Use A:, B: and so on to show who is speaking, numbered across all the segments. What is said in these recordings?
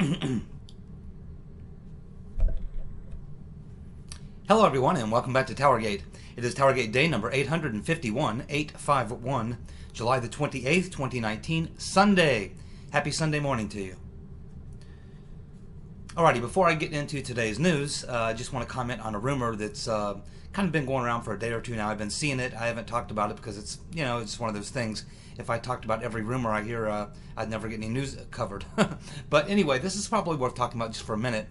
A: Hello everyone and welcome back to TowerGate. It is TowerGate day number 851, July the 28th, 2019, Sunday. Happy Sunday morning to you. Alrighty, before I get into today's news, I just want to comment on a rumor that's kind of been going around for a day or two now. I've been seeing it. I haven't talked about it because it's, it's one of those things. If I talked about every rumor I hear, I'd never get any news covered. But anyway, this is probably worth talking about just for a minute.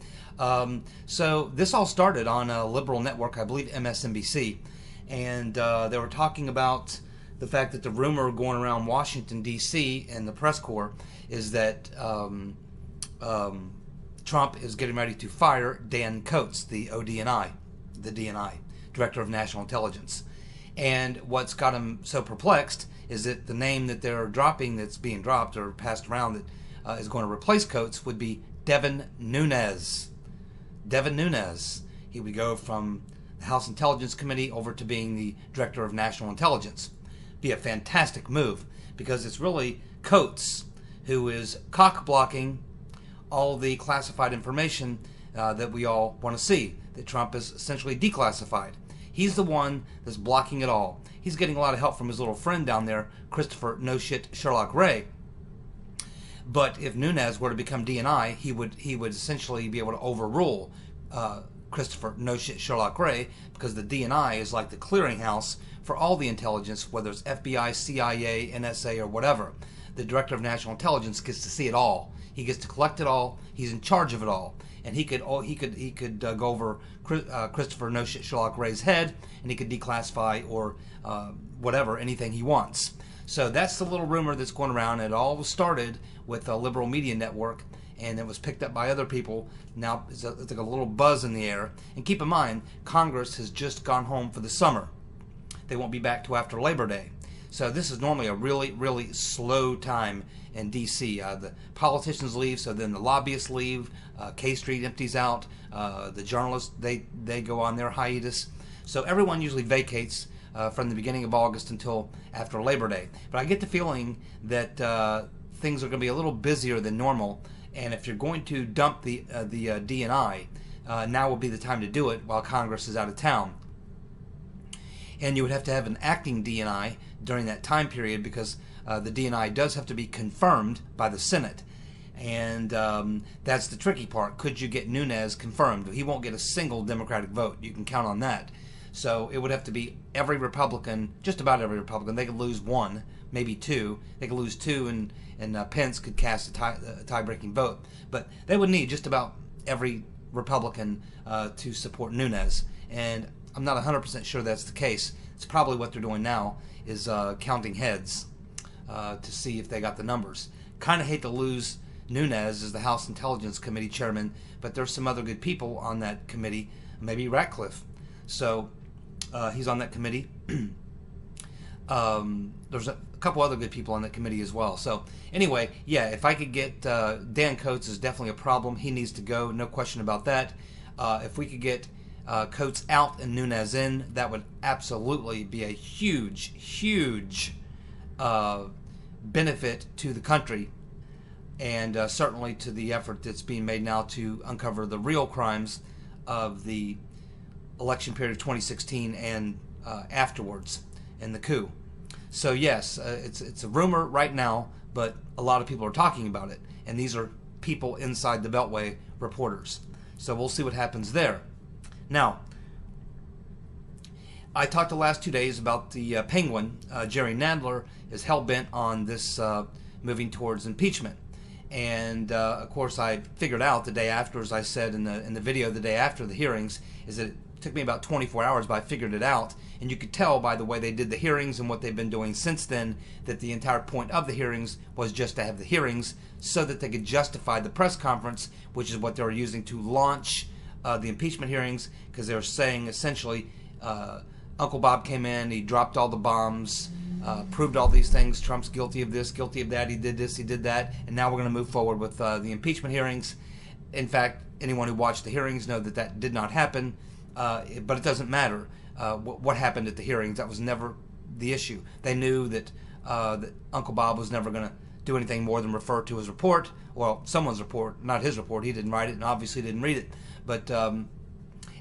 A: So this all started on a liberal network, I believe MSNBC, and they were talking about the fact that the rumor going around Washington, D.C. and the press corps is that Trump is getting ready to fire Dan Coats, the ODNI, the DNI, Director of National Intelligence. And what's got him so perplexed is that the name that they're dropping, that's being dropped or passed around, that is going to replace Coats would be Devin Nunes. Devin Nunes. He would go from the House Intelligence Committee over to being the Director of National Intelligence. Be a fantastic move because it's really Coats who is cock-blocking all the classified information that we all want to see, that Trump is essentially declassified. He's the one that's blocking it all. He's getting a lot of help from his little friend down there, Christopher No Shit Sherlock Ray. But if Nunes were to become DNI, he would essentially be able to overrule Christopher No Shit Sherlock Ray, because the DNI is like the clearinghouse for all the intelligence, whether it's FBI, CIA, NSA, or whatever. The Director of National Intelligence gets to see it all. He gets to collect it all. He's in charge of it all, and he could go over Christopher No Shit Sherlock Ray's head, and he could declassify or whatever, anything he wants. So that's the little rumor that's going around. It all started with a liberal media network, and it was picked up by other people. Now it's like a little buzz in the air. And keep in mind, Congress has just gone home for the summer. They won't be back till after Labor Day. So this is normally a really, really slow time in D.C. The politicians leave, so then the lobbyists leave. K Street empties out. The journalists, they go on their hiatus. So everyone usually vacates from the beginning of August until after Labor Day. But I get the feeling that things are going to be a little busier than normal. And if you're going to dump the DNI, now would be the time to do it while Congress is out of town. And you would have to have an acting DNI during that time period, because the DNI does have to be confirmed by the Senate. And that's the tricky part. Could you get Nunes confirmed? He won't get a single Democratic vote. You can count on that. So it would have to be every Republican, just about every Republican. They could lose one, maybe two. They could lose two, and Pence could cast a tie-breaking vote. But they would need just about every Republican to support Nunes. And I'm not 100% sure that's the case. It's probably what they're doing now, is counting heads to see if they got the numbers. Kind of hate to lose Nunes as the House Intelligence Committee chairman, but there's some other good people on that committee, maybe Ratcliffe. So he's on that committee. There's a couple other good people on that committee as well. So anyway, yeah, if I could get Dan Coats is definitely a problem. He needs to go, no question about that. If we could get Coats out and Nunes in, that would absolutely be a huge, huge benefit to the country, and certainly to the effort that's being made now to uncover the real crimes of the election period of 2016 and afterwards in the coup. So yes, it's a rumor right now, but a lot of people are talking about it, and these are people inside the Beltway, reporters. So we'll see what happens there. Now, I talked the last 2 days about the Penguin. Jerry Nadler is hell-bent on this moving towards impeachment. And of course, I figured out the day after, as I said in the video, the day after the hearings, is that it took me about 24 hours, but I figured it out. And you could tell by the way they did the hearings and what they've been doing since then that the entire point of the hearings was just to have the hearings so that they could justify the press conference, which is what they were using to launch the impeachment hearings, because they were saying essentially Uncle Bob came in, he dropped all the bombs, proved all these things, Trump's guilty of this, guilty of that, he did this, he did that, and now we're going to move forward with the impeachment hearings. In fact, anyone who watched the hearings know that that did not happen, but it doesn't matter what happened at the hearings. That was never the issue. They knew that, that Uncle Bob was never going to do anything more than refer to his report. Well, someone's report, not his report. He didn't write it and obviously didn't read it. But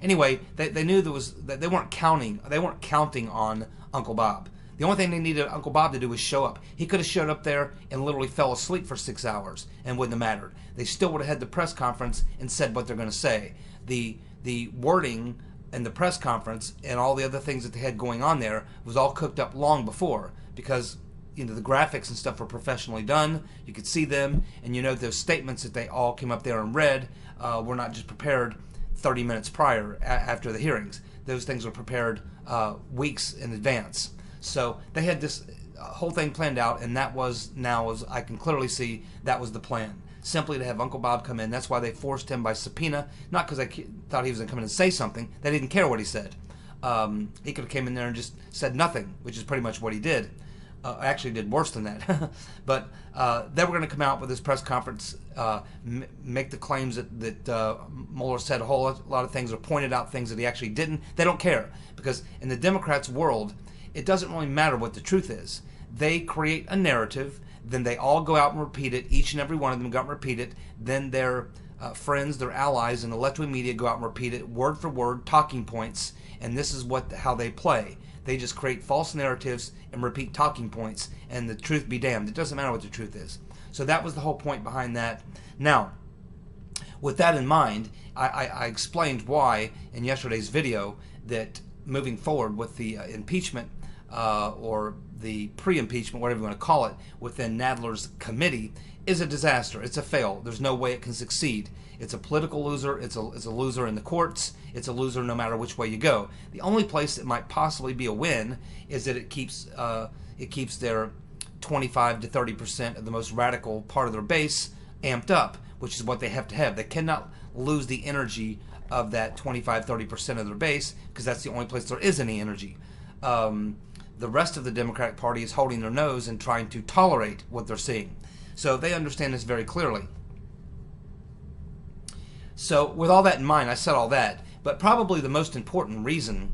A: anyway, they knew that they weren't counting on Uncle Bob. The only thing they needed Uncle Bob to do was show up. He could have showed up there and literally fell asleep for 6 hours and wouldn't have mattered. They still would have had the press conference and said what they're going to say. The wording and the press conference and all the other things that they had going on there was all cooked up long before, because the graphics and stuff were professionally done. You could see them, and those statements that they all came up there and read were not just prepared 30 minutes prior after the hearings. Those things were prepared weeks in advance. So they had this whole thing planned out, and that was, now as I can clearly see, that was the plan. Simply to have Uncle Bob come in. That's why they forced him by subpoena, not because they thought he was going to come in and say something. They didn't care what he said. He could have came in there and just said nothing, which is pretty much what he did. Actually did worse than that. But they were going to come out with this press conference, make the claims that Mueller said a whole lot of things, or pointed out things that he actually didn't. They don't care, because in the Democrats' world, it doesn't really matter what the truth is. They create a narrative, then they all go out and repeat it. Each and every one of them go out and repeat it. Then their friends, their allies in the left-wing media go out and repeat it, word for word, talking points, and this is how they play. They just create false narratives and repeat talking points, and the truth be damned. It doesn't matter what the truth is. So that was the whole point behind that. Now, with that in mind, I explained why in yesterday's video that moving forward with the impeachment or the pre-impeachment, whatever you want to call it, within Nadler's committee is a disaster. It's a fail. There's no way it can succeed. It's a political loser. It's a loser in the courts. It's a loser no matter which way you go. The only place it might possibly be a win is that it keeps their 25 to 30% of the most radical part of their base amped up, which is what they have to have. They cannot lose the energy of that 25-30% of their base, because that's the only place there is any energy. The rest of the Democratic Party is holding their nose and trying to tolerate what they're seeing. So they understand this very clearly. So with all that in mind, I said all that, but probably the most important reason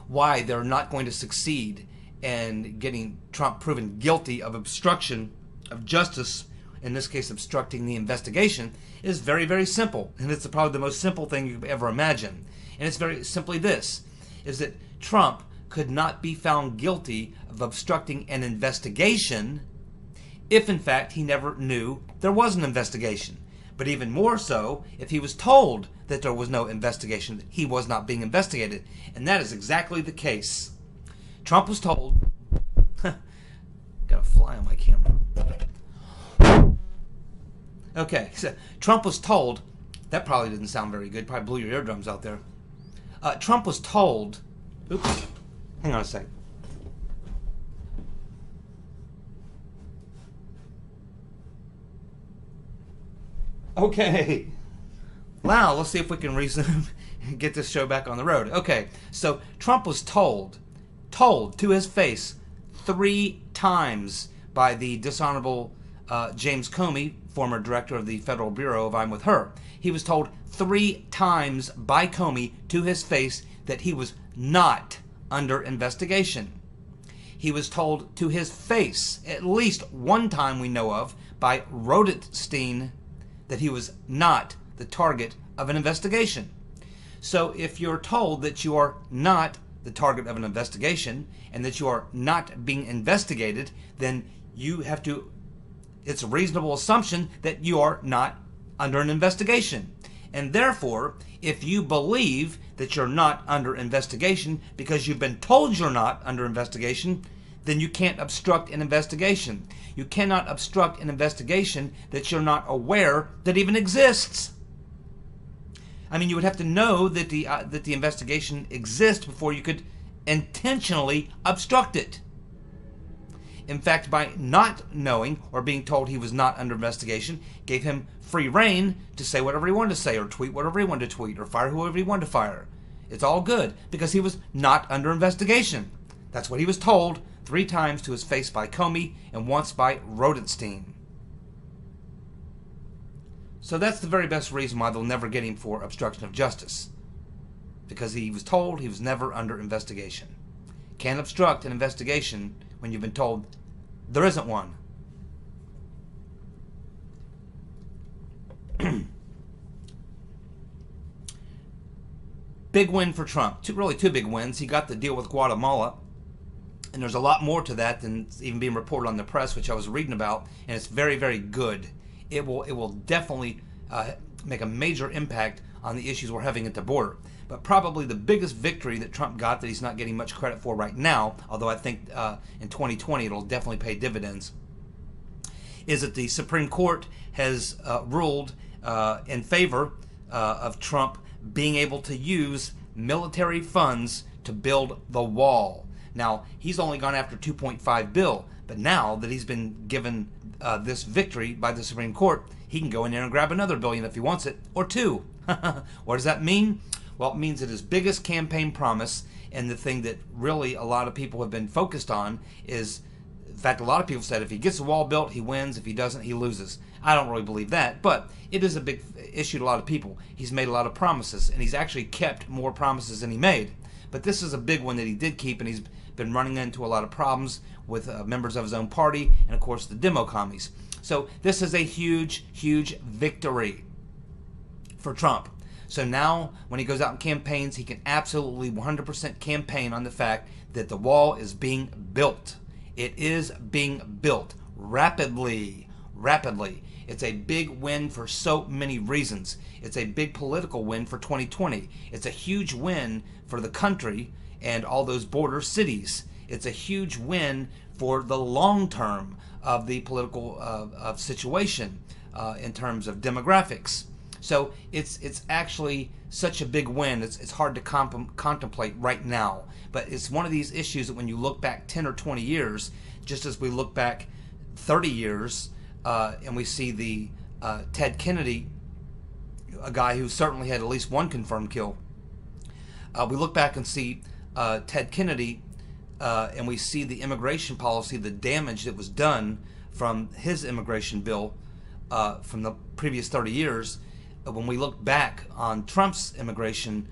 A: why they're not going to succeed in getting Trump proven guilty of obstruction of justice, in this case obstructing the investigation, is very, very simple. And it's probably the most simple thing you could ever imagine. And it's very simply this, is that Trump could not be found guilty of obstructing an investigation if, in fact, he never knew there was an investigation. But even more so, if he was told that there was no investigation, that he was not being investigated. And that is exactly the case. Trump was told... Got a fly on my camera. Okay, so Trump was told... That probably didn't sound very good. Probably blew your eardrums out there. Trump was told... Oops. Hang on a second. Okay. Wow, let's see if we can resume and get this show back on the road. Okay, so Trump was told to his face 3 times by the dishonorable James Comey, former director of the Federal Bureau of I'm With Her. He was told 3 times by Comey to his face that he was not under investigation. He was told to his face, at least one time we know of, by Epstein, that he was not the target of an investigation. So if you're told that you are not the target of an investigation and that you are not being investigated, then you have to, it's a reasonable assumption that you are not under an investigation. And therefore, if you believe that you're not under investigation because you've been told you're not under investigation, then you can't obstruct an investigation. You cannot obstruct an investigation that you're not aware that even exists. I mean, you would have to know that the investigation exists before you could intentionally obstruct it. In fact, by not knowing or being told he was not under investigation, gave him free reign to say whatever he wanted to say, or tweet whatever he wanted to tweet, or fire whoever he wanted to fire. It's all good because he was not under investigation. That's what he was told 3 times to his face by Comey and once by Epstein. So that's the very best reason why they'll never get him for obstruction of justice. Because he was told he was never under investigation. Can't obstruct an investigation when you've been told there isn't one. big win for Trump. Really two big wins. He got the deal with Guatemala, and there's a lot more to that than even being reported on the press, which I was reading about, and it's very, very good. It will definitely make a major impact on the issues we're having at the border. But probably the biggest victory that Trump got that he's not getting much credit for right now, although I think in 2020 it'll definitely pay dividends, is that the Supreme Court has ruled in favor of Trump being able to use military funds to build the wall. Now, he's only gone after 2.5 billion, but now that he's been given this victory by the Supreme Court, he can go in there and grab another billion if he wants it, or two. What does that mean? Well, it means that his biggest campaign promise, and the thing that really a lot of people have been focused on is, in fact, a lot of people said if he gets the wall built, he wins. If he doesn't, he loses. I don't really believe that, but it is a big issue to a lot of people. He's made a lot of promises, and he's actually kept more promises than he made. But this is a big one that he did keep, and he's been running into a lot of problems with members of his own party, and of course the demo commies. So this is a huge, huge victory for Trump. So now when he goes out and campaigns, he can absolutely 100% campaign on the fact that the wall is being built. It is being built rapidly. It's a big win for so many reasons. It's a big political win for 2020. It's a huge win for the country and all those border cities. It's a huge win for the long term of the political situation in terms of demographics. So it's actually such a big win. It's hard to contemplate right now. But it's one of these issues that when you look back 10 or 20 years, just as we look back 30 years, and we see the Ted Kennedy, a guy who certainly had at least one confirmed kill. We look back and see Ted Kennedy, and we see the immigration policy, the damage that was done from his immigration bill from the previous 30 years. When we look back on Trump's immigration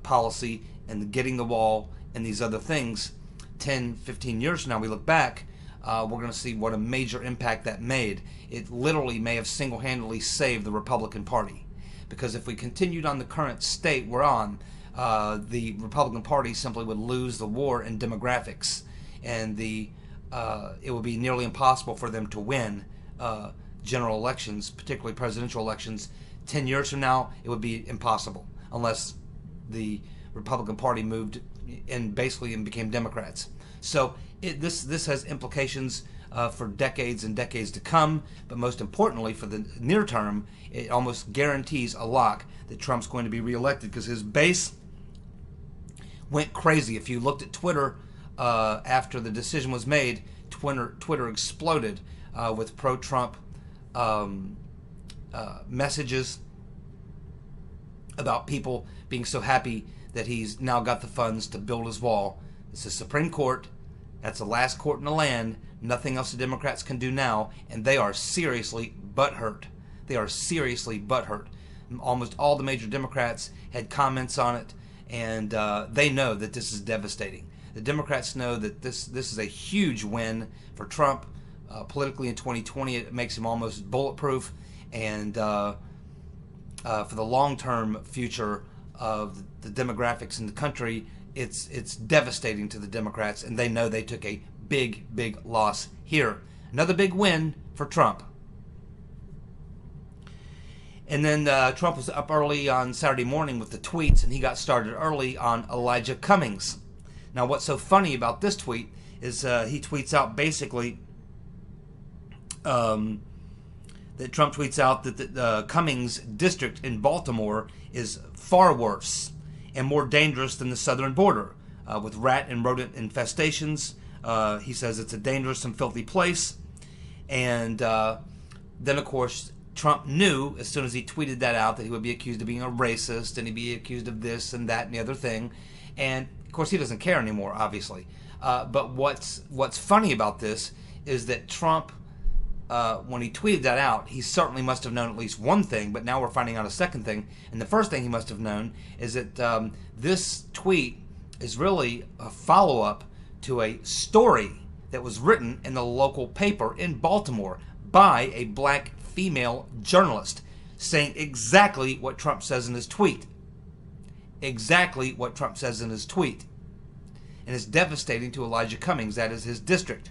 A: policy and getting the wall and these other things 10, 15 years from now, we look back, we're going to see what a major impact that made. It literally may have single-handedly saved the Republican Party. Because if we continued on the current state we're on, the Republican Party simply would lose the war in demographics. And it would be nearly impossible for them to win general elections, particularly presidential elections. 10 years from now, it would be impossible unless the Republican Party moved and basically became Democrats. So this has implications for decades and decades to come, but most importantly for the near term, it almost guarantees a lock that Trump's going to be reelected because his base went crazy. If you looked at Twitter after the decision was made, Twitter exploded with pro-Trump messages about people being so happy that he's now got the funds to build his wall. It's the Supreme Court. That's the last court in the land. Nothing else the Democrats can do now, and they are seriously butthurt. They are seriously butthurt. Almost all the major Democrats had comments on it, and they know that this is devastating. The Democrats know that this is a huge win for Trump politically in 2020. It makes him almost bulletproof, and for the long-term future of the demographics in the country, it's devastating to the Democrats, and they know they took a big loss here. Another big win for Trump. And then Trump was up early on Saturday morning with the tweets, and he got started early on Elijah Cummings. Now, what's so funny about this tweet is he tweets out basically that Trump tweets out that the Cummings district in Baltimore is far worse and more dangerous than the southern border with rat and rodent infestations. He says it's a dangerous and filthy place. And then, of course, Trump knew as soon as he tweeted that out that he would be accused of being a racist and he'd be accused of this and that and the other thing. And, of course, he doesn't care anymore, obviously. But what's funny about this is that Trump, when he tweeted that out, he certainly must have known at least one thing, but now we're finding out a second thing. And the first thing he must have known is that this tweet is really a follow-up to a story that was written in the local paper in Baltimore by a black female journalist saying exactly what Trump says in his tweet. exactly what Trump says in his tweet. And it's devastating to Elijah Cummings. That is his district.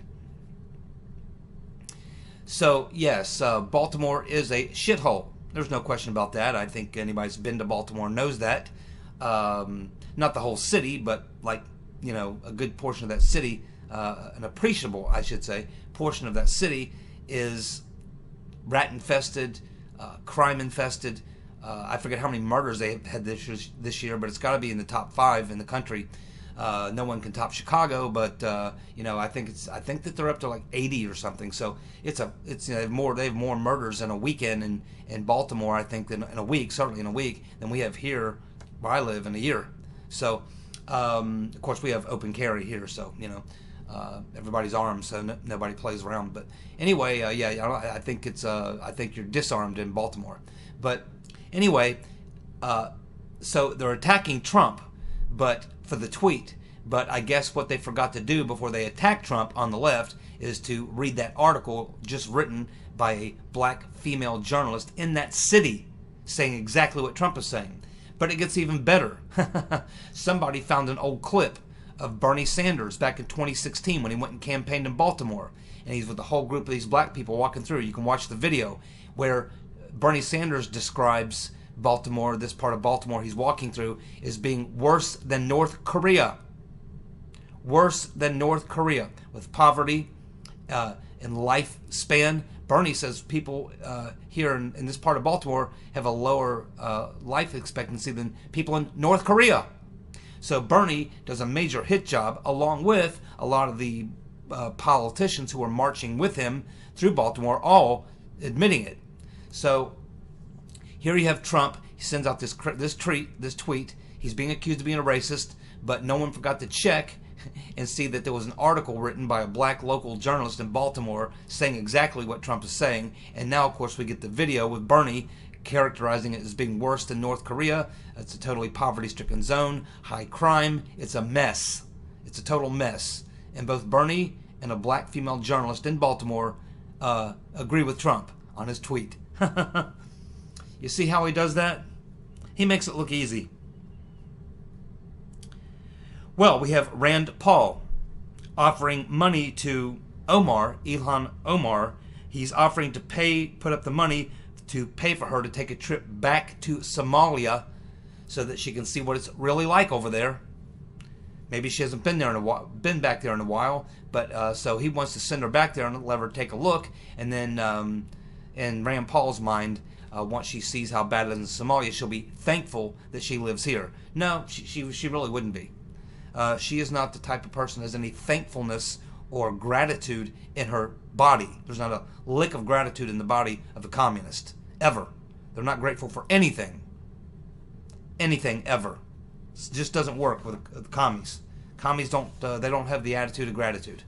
A: So, yes, Baltimore is a shithole. There's no question about that. I think anybody who's been to Baltimore knows that. Not the whole city, but like, a good portion of that city, an appreciable, I should say, portion of that city is rat-infested, crime-infested. I forget how many murders they have had this year, but it's got to be in the top 5 in the country. No one can top Chicago, but I think that they're up to like 80 or something. So they have more murders in a weekend in Baltimore, I think, than in a week, certainly in a week, than we have here where I live in a year. So of course we have open carry here, so everybody's armed, so nobody plays around. But anyway, I think I think you're disarmed in Baltimore. But anyway, so they're attacking Trump, but for the tweet. But I guess what they forgot to do before they attacked Trump on the left is to read that article just written by a black female journalist in that city saying exactly what Trump is saying. But it gets even better. Somebody found an old clip of Bernie Sanders back in 2016 when he went and campaigned in Baltimore. And he's with a whole group of these black people walking through. You can watch the video where Bernie Sanders describes Baltimore, this part of Baltimore he's walking through, is being worse than North Korea. Worse than North Korea with poverty and lifespan. Bernie says people here in this part of Baltimore have a lower life expectancy than people in North Korea. So Bernie does a major hit job along with a lot of the politicians who are marching with him through Baltimore, all admitting it. So here you have Trump. He sends out this tweet. He's being accused of being a racist, but no one forgot to check and see that there was an article written by a black local journalist in Baltimore saying exactly what Trump is saying. And now, of course, we get the video with Bernie characterizing it as being worse than North Korea. It's a totally poverty-stricken zone, high crime. It's a mess. It's a total mess. And both Bernie and a black female journalist in Baltimore agree with Trump on his tweet. You see how he does that? He makes it look easy. Well, we have Rand Paul offering money to Ilhan Omar. He's offering to put up the money to pay for her to take a trip back to Somalia so that she can see what it's really like over there. Maybe she hasn't been back there in a while, but so he wants to send her back there and let her take a look. And then, in Rand Paul's mind, once she sees how bad it is in Somalia, she'll be thankful that she lives here. No, she really wouldn't be. She is not the type of person that has any thankfulness or gratitude in her body. There's not a lick of gratitude in the body of a communist, ever. They're not grateful for anything. Anything, ever. It just doesn't work with commies. Commies don't have the attitude of gratitude.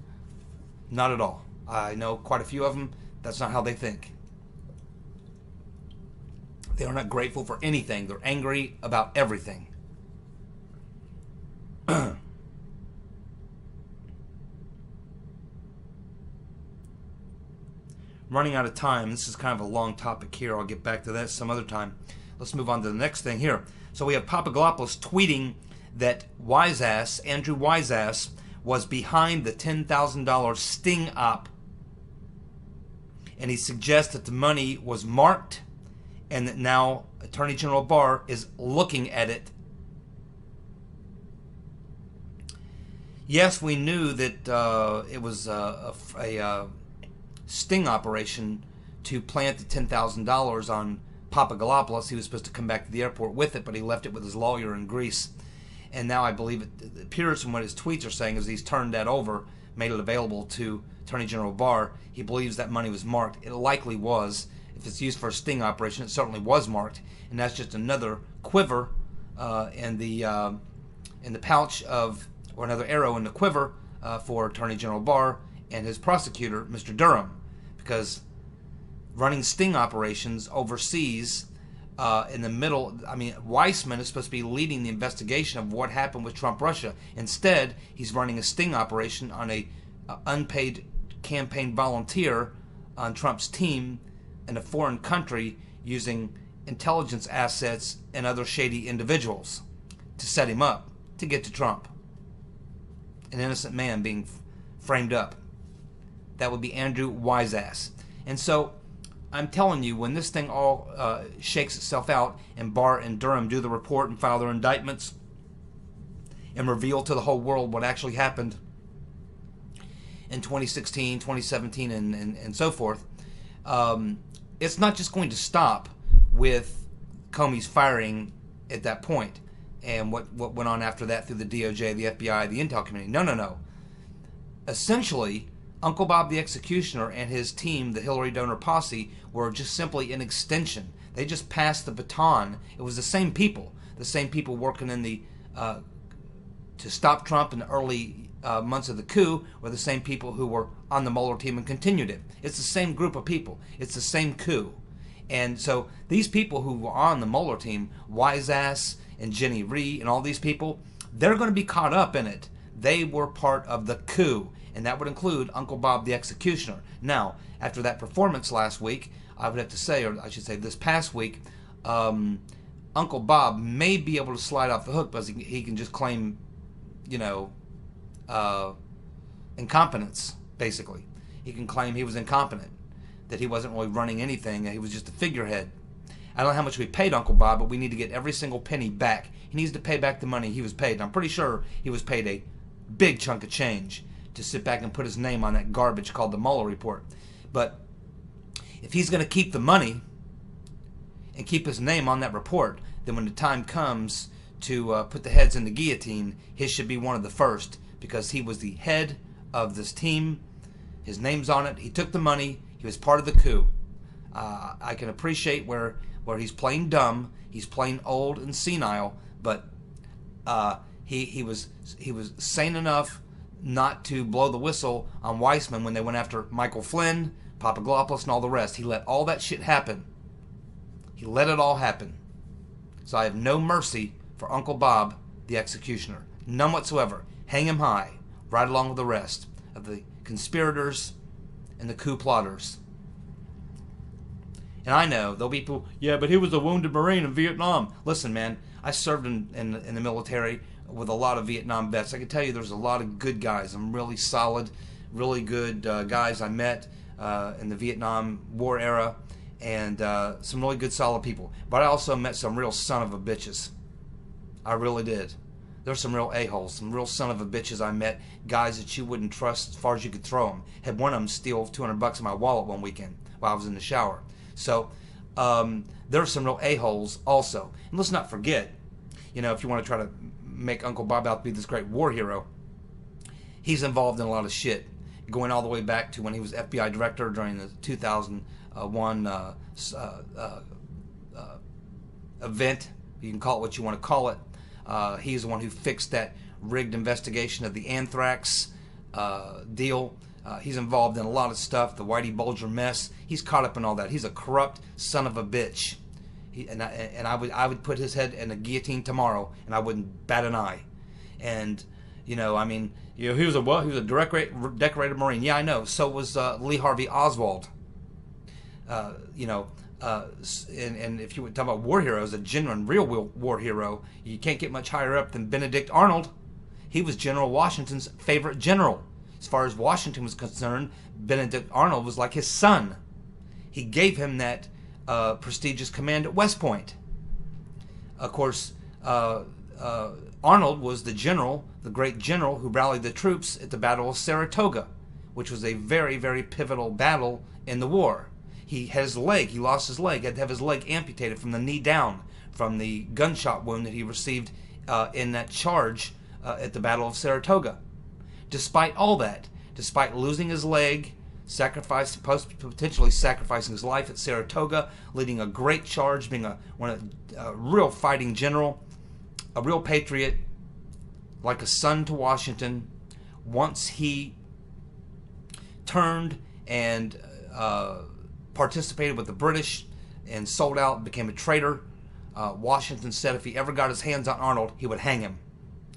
A: Not at all. I know quite a few of them. That's not how they think. They are not grateful for anything. They're angry about everything. Running out of time. This is kind of a long topic here. I'll get back to that some other time. Let's move on to the next thing here. So we have Papadopoulos tweeting that Andrew Wiseass, was behind the $10,000 sting op, and he suggests that the money was marked and that now Attorney General Barr is looking at it. Yes, we knew that it was a sting operation to plant the $10,000 on Papadopoulos. He was supposed to come back to the airport with it, but he left it with his lawyer in Greece. And now I believe it appears from what his tweets are saying is he's turned that over, made it available to Attorney General Barr. He believes that money was marked. It likely was. If it's used for a sting operation, it certainly was marked. And that's just another quiver in the pouch of, or another arrow in the quiver for Attorney General Barr and his prosecutor, Mr. Durham, because running sting operations overseas in the middle, I mean, Weissman is supposed to be leading the investigation of what happened with Trump-Russia. Instead, he's running a sting operation on a unpaid campaign volunteer on Trump's team in a foreign country using intelligence assets and other shady individuals. to set him up to get to Trump. An innocent man being framed up. That would be Andrew Wiseass. And so I'm telling you, when this thing all shakes itself out and Barr and Durham do the report and file their indictments and reveal to the whole world what actually happened in 2016, 2017, and so forth, it's not just going to stop with Comey's firing at that point and what went on after that through the DOJ, the FBI, the Intel community. No. Essentially, Uncle Bob the Executioner and his team, the Hillary donor posse, were just simply an extension. They just passed the baton. It was the same people working in the to stop Trump in the early months of the coup were the same people who were on the Mueller team and continued it. It's the same group of people. It's the same coup. And so these people who were on the Mueller team, Wiseass and Jenny Rhee and all these people, they're going to be caught up in it. They were part of the coup. And that would include Uncle Bob the Executioner. Now, after that performance last week, I would have to say, or I should say this past week, Uncle Bob may be able to slide off the hook because he can just claim, incompetence, basically. He can claim he was incompetent, that he wasn't really running anything, that he was just a figurehead. I don't know how much we paid Uncle Bob, but we need to get every single penny back. He needs to pay back the money he was paid. And I'm pretty sure he was paid a big chunk of change to sit back and put his name on that garbage called the Mueller report. But if he's going to keep the money and keep his name on that report, then when the time comes to put the heads in the guillotine, his should be one of the first, because he was the head of this team. His name's on it. He took the money. He was part of the coup. I can appreciate where he's playing dumb, he's playing old and senile, but he was sane enough not to blow the whistle on Weissman when they went after Michael Flynn, Papadopoulos, and all the rest. He let all that shit happen. He let it all happen. So I have no mercy for Uncle Bob, the Executioner. None whatsoever. Hang him high, right along with the rest of the conspirators and the coup plotters. And I know there'll be people, yeah, but he was a wounded Marine in Vietnam. Listen, man, I served in the military with a lot of Vietnam vets. I can tell you there's a lot of good guys. I'm really solid, really good guys I met in the Vietnam War era, and some really good, solid people. But I also met some real son of a bitches. I really did. There's some real a-holes, some real son of a bitches I met, guys that you wouldn't trust as far as you could throw them. Had one of them steal $200 in my wallet one weekend while I was in the shower. So there are some real a-holes also. And let's not forget, if you want to try to make Uncle Bob out to be this great war hero, he's involved in a lot of shit, going all the way back to when he was FBI director during the 2001 event. You can call it what you want to call it. He's the one who fixed that rigged investigation of the anthrax deal. He's involved in a lot of stuff, the Whitey Bulger mess. He's caught up in all that. He's a corrupt son of a bitch. I would put his head in a guillotine tomorrow, and I wouldn't bat an eye. And he was a decorated Marine. Yeah, I know. So was Lee Harvey Oswald. And if you would talk about war heroes, a genuine, real war hero, you can't get much higher up than Benedict Arnold. He was General Washington's favorite general. As far as Washington was concerned, Benedict Arnold was like his son. He gave him that prestigious command at West Point. Of course, Arnold was the great general who rallied the troops at the Battle of Saratoga, which was a very, very pivotal battle in the war. He lost his leg, had to have his leg amputated from the knee down from the gunshot wound that he received in that charge at the Battle of Saratoga. Despite all that, despite losing his leg, potentially sacrificing his life at Saratoga, leading a great charge, being a real fighting general, a real patriot, like a son to Washington, once he turned and participated with the British and sold out, became a traitor, Washington said if he ever got his hands on Arnold, he would hang him.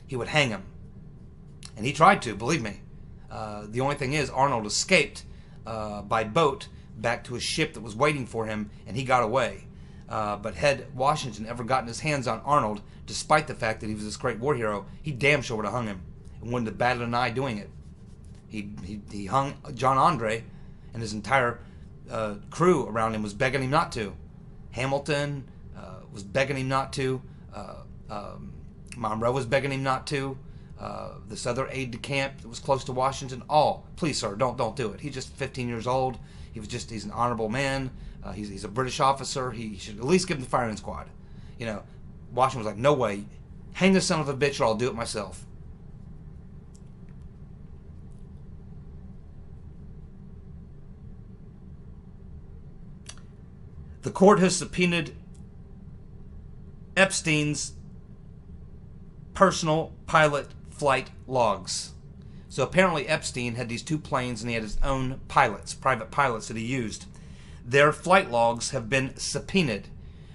A: He would hang him. And he tried to, believe me. The only thing is, Arnold escaped by boat back to a ship that was waiting for him, and he got away. But had Washington ever gotten his hands on Arnold, despite the fact that he was this great war hero, he damn sure would have hung him and wouldn't have batted an eye doing it. He hung John Andre, and his entire crew around him was begging him not to. Hamilton was begging him not to. Monroe was begging him not to. This other aide-de-camp that was close to Washington, all, please, sir, don't do it. He's just 15 years old. He's an honorable man. He's a British officer. He should at least give him the firing squad. You know, Washington was like, no way. Hang this son of a bitch or I'll do it myself. The court has subpoenaed Epstein's personal pilot flight logs. So apparently Epstein had these 2 planes and he had his own pilots, private pilots that he used. Their flight logs have been subpoenaed.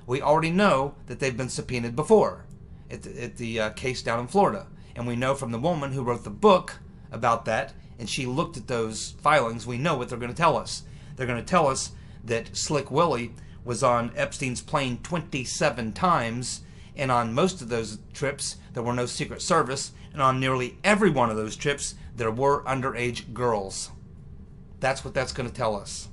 A: We already know that they've been subpoenaed before at the case down in Florida. And we know from the woman who wrote the book about that, and she looked at those filings, we know what they're going to tell us. They're going to tell us that Slick Willie was on Epstein's plane 27 times, and on most of those trips there were no Secret Service, and on nearly every one of those trips there were underage girls. That's what that's going to tell us.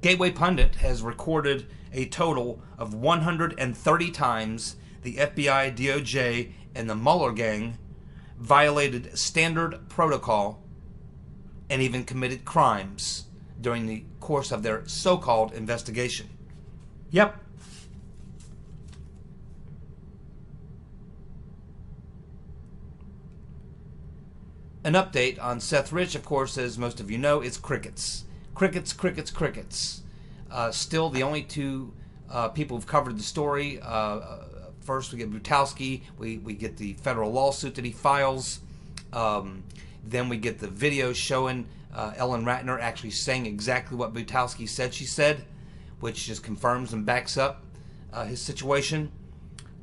A: Gateway Pundit has recorded a total of 130 times the FBI, DOJ, and the Mueller gang violated standard protocol and even committed crimes during the course of their so-called investigation. Yep. An update on Seth Rich, of course, as most of you know, is crickets. Crickets, crickets, crickets. Still the only 2 people who've covered the story. First, we get Butowski. We get the federal lawsuit that he files. Then we get the video showing Ellen Ratner actually saying exactly what Butowski said she said, which just confirms and backs up his situation,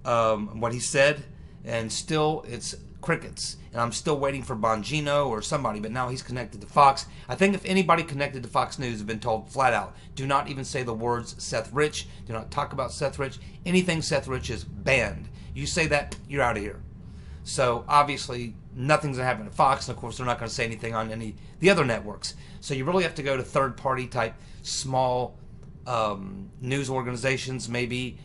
A: what he said. And still, it's crickets. And I'm still waiting for Bongino or somebody, but now he's connected to Fox. I think if anybody connected to Fox News has been told flat out, do not even say the words Seth Rich. Do not talk about Seth Rich. Anything Seth Rich is banned. You say that, you're out of here. So obviously nothing's going to happen at Fox, and of course they're not going to say anything on any of the other networks. So you really have to go to third-party type small news organizations, maybe.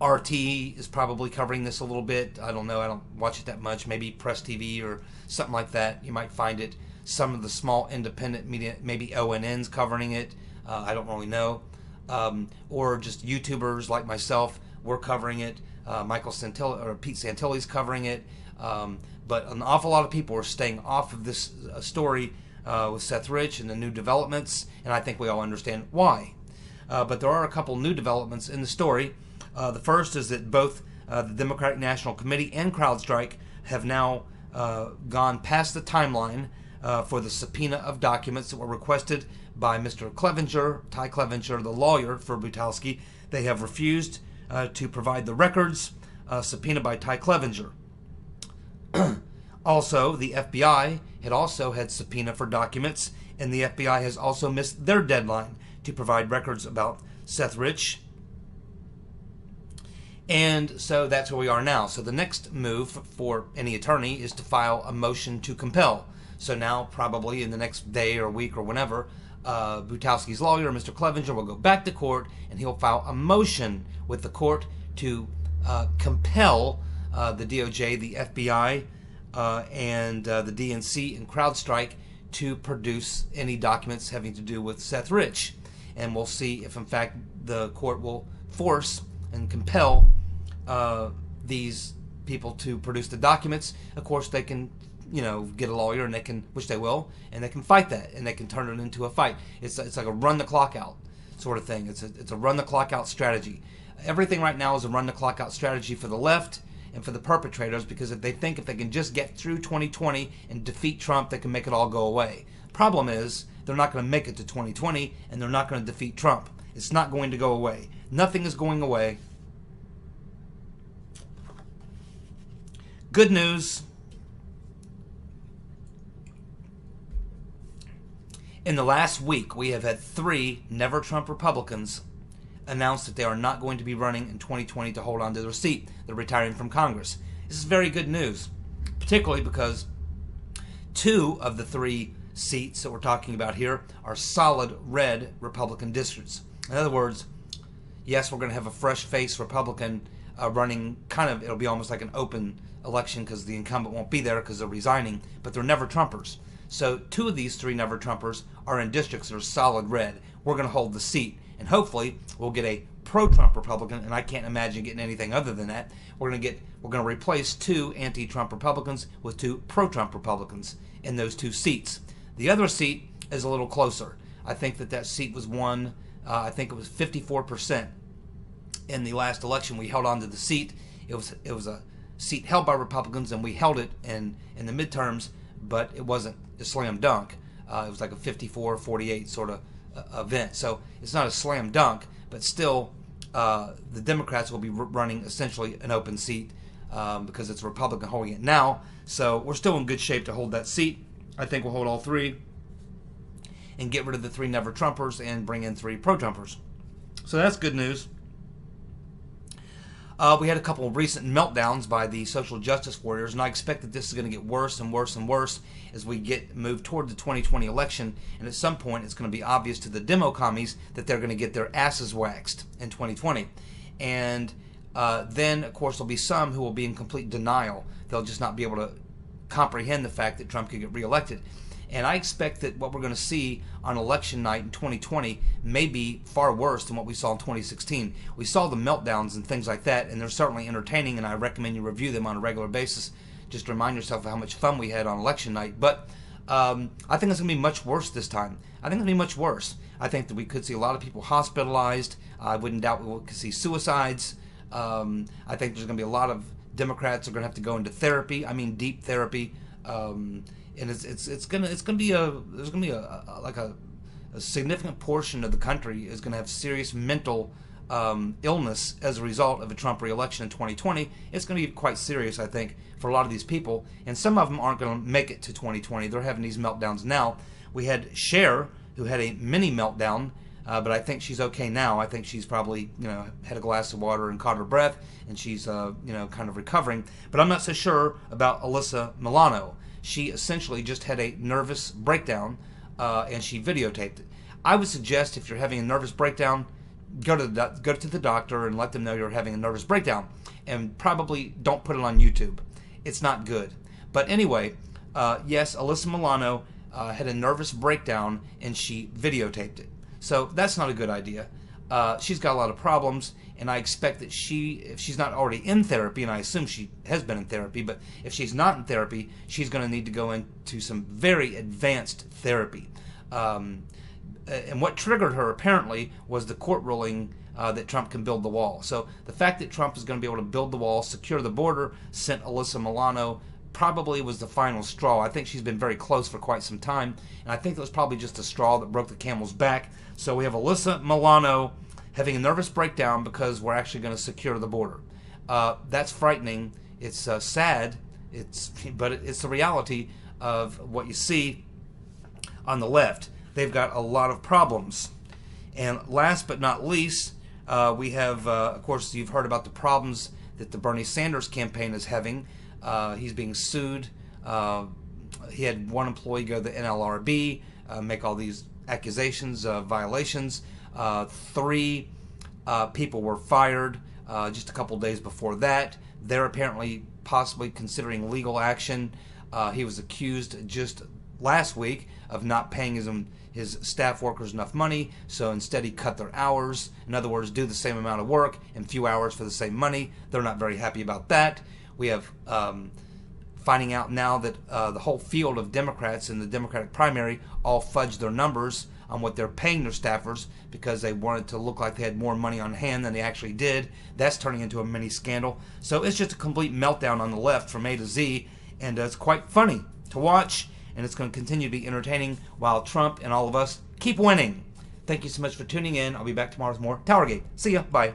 A: RT is probably covering this a little bit. I don't know. I don't watch it that much. Maybe Press TV or something like that. You might find it. Some of the small independent media, maybe ONN's covering it. I don't really know. Or just YouTubers like myself, we're covering it. Michael Santilli or Pete Santilli's covering it. But an awful lot of people are staying off of this story with Seth Rich and the new developments, and I think we all understand why. But there are a couple new developments in the story. The first is that both the Democratic National Committee and CrowdStrike have now gone past the timeline for the subpoena of documents that were requested by Mr. Clevenger, Ty Clevenger, the lawyer for Butowski. They have refused to provide the records subpoenaed by Ty Clevenger. Also, the FBI had subpoena for documents, and the FBI has also missed their deadline to provide records about Seth Rich. And so that's where we are now. So the next move for any attorney is to file a motion to compel. So now, probably in the next day or week or whenever, Butowski's lawyer, Mr. Clevenger, will go back to court and he'll file a motion with the court to compel the DOJ, the FBI, and the DNC and CrowdStrike to produce any documents having to do with Seth Rich. And we'll see if, in fact, the court will force and compel these people to produce the documents. Of course, they can, get a lawyer, and they can, which they will, and they can fight that, and they can turn it into a fight. It's like a run the clock out sort of thing. It's a run the clock out strategy. Everything right now is a run the clock out strategy for the left and for the perpetrators, because if they think if they can just get through 2020 and defeat Trump, they can make it all go away. Problem is, they're not going to make it to 2020, and they're not going to defeat Trump. It's not going to go away. Nothing is going away. Good news. In the last week, we have had 3 Never Trump Republicans announce that they are not going to be running in 2020 to hold on to their seat. They're retiring from Congress. This is very good news, particularly because 2 of the 3 seats that we're talking about here are solid red Republican districts. In other words, yes, we're going to have a fresh-faced Republican running. It'll be almost like an open election because the incumbent won't be there because they're resigning, but they're Never Trumpers. So 2 of these 3 Never Trumpers are in districts that are solid red. We're going to hold the seat, and hopefully we'll get a pro-Trump Republican, and I can't imagine getting anything other than that. We're going to replace 2 anti-Trump Republicans with 2 pro-Trump Republicans in those 2 seats. The other seat is a little closer. I think that seat was won, I think it was 54% in the last election. We held on to the seat. It was a seat held by Republicans, and we held it in the midterms, but it wasn't a slam dunk. It was like a 54-48 sort of event. So it's not a slam dunk, but still the Democrats will be running essentially an open seat because it's a Republican holding it now. So we're still in good shape to hold that seat. I think we'll hold all 3 and get rid of the 3 Never Trumpers and bring in 3 pro-Trumpers. So that's good news. We had a couple of recent meltdowns by the social justice warriors, and I expect that this is going to get worse and worse and worse as we move toward the 2020 election. And at some point, it's going to be obvious to the demo commies that they're going to get their asses waxed in 2020. And then, of course, there'll be some who will be in complete denial. They'll just not be able to comprehend the fact that Trump could get reelected. And I expect that what we're going to see on election night in 2020 may be far worse than what we saw in 2016. We saw the meltdowns and things like that, and they're certainly entertaining, and I recommend you review them on a regular basis just to remind yourself of how much fun we had on election night. But I think it's going to be much worse this time. I think it's going to be much worse. I think that we could see a lot of people hospitalized. I wouldn't doubt we could see suicides. I think there's going to be a lot of Democrats are going to have to go into therapy. I mean, deep therapy. And it's gonna be a significant portion of the country is gonna have serious mental illness as a result of a Trump re-election in 2020. It's gonna be quite serious, I think, for a lot of these people, and some of them aren't gonna make it to 2020. They're having these meltdowns now. We had Cher, who had a mini meltdown, but I think she's okay now. I think she's probably had a glass of water and caught her breath, and she's kind of recovering. But I'm not so sure about Alyssa Milano. She essentially just had a nervous breakdown, and she videotaped it. I would suggest if you're having a nervous breakdown, go to the doctor and let them know you're having a nervous breakdown, and probably don't put it on YouTube. It's not good. But anyway, yes, Alyssa Milano had a nervous breakdown, and she videotaped it. So that's not a good idea. She's got a lot of problems, and I expect that if she's not already in therapy, and I assume she has been in therapy, but if she's not in therapy, she's going to need to go into some very advanced therapy. And what triggered her, apparently, was the court ruling that Trump can build the wall. So the fact that Trump is going to be able to build the wall, secure the border, sent Alyssa Milano, probably was the final straw. I think she's been very close for quite some time, and I think it was probably just a straw that broke the camel's back. So we have Alyssa Milano having a nervous breakdown because we're actually going to secure the border. That's frightening. It's sad. But it's the reality of what you see on the left. They've got a lot of problems. And last but not least, we have, of course, you've heard about the problems that the Bernie Sanders campaign is having. He's being sued. He had one employee go to the NLRB, make all these accusations of violations. 3 people were fired just a couple days before that. They're apparently possibly considering legal action. He was accused just last week of not paying his staff workers enough money, so instead he cut their hours. In other words, do the same amount of work in few hours for the same money. They're not very happy about that. We have finding out now that the whole field of Democrats in the Democratic primary all fudged their numbers on what they're paying their staffers because they wanted to look like they had more money on hand than they actually did. That's turning into a mini scandal. So it's just a complete meltdown on the left from A to Z, and it's quite funny to watch, and it's going to continue to be entertaining while Trump and all of us keep winning. Thank you so much for tuning in. I'll be back tomorrow with more TowerGate. See ya. Bye.